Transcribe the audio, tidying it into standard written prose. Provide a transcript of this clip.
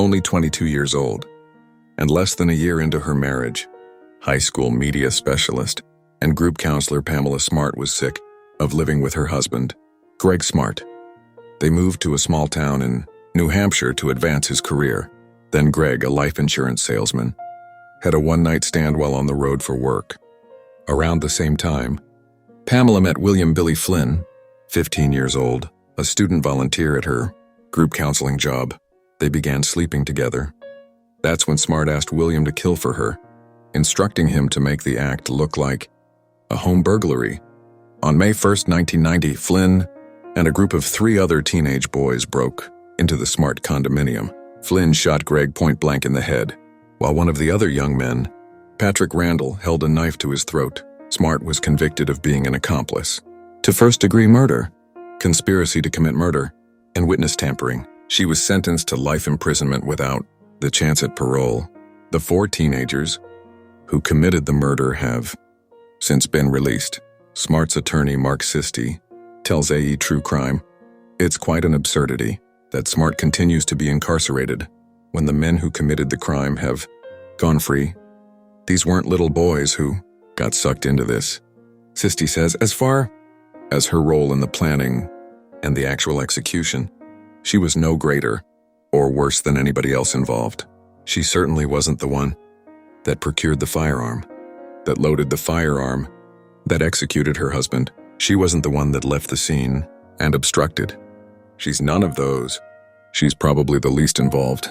only 22 years old, and less than a year into her marriage. High school media specialist and group counselor Pamela Smart was sick of living with her husband, Greg Smart. They moved to a small town in New Hampshire to advance his career. Then Greg, a life insurance salesman, had a one-night stand while on the road for work. Around the same time, Pamela met William Billy Flynn, 15 years old, a student volunteer at her group counseling job. They began sleeping together. That's when Smart asked William to kill for her, instructing him to make the act look like a home burglary. On May 1, 1990, Flynn and a group of 3 other teenage boys broke into the Smart condominium. Flynn shot Greg point-blank in the head, while one of the other young men, Patrick Randall, held a knife to his throat. Smart was convicted of being an accomplice to first-degree murder, conspiracy to commit murder, and witness tampering. She was sentenced to life imprisonment without the chance at parole. The 4 teenagers who committed the murder have since been released. Smart's attorney, Mark Sisti, tells AE True Crime, "It's quite an absurdity that Smart continues to be incarcerated when the men who committed the crime have gone free. These weren't little boys who got sucked into this." Sisti says, as far as her role in the planning and the actual execution, she was no greater or worse than anybody else involved. She certainly wasn't the one that procured the firearm, that loaded the firearm, that executed her husband. She wasn't the one that left the scene and obstructed. She's none of those. She's probably the least involved.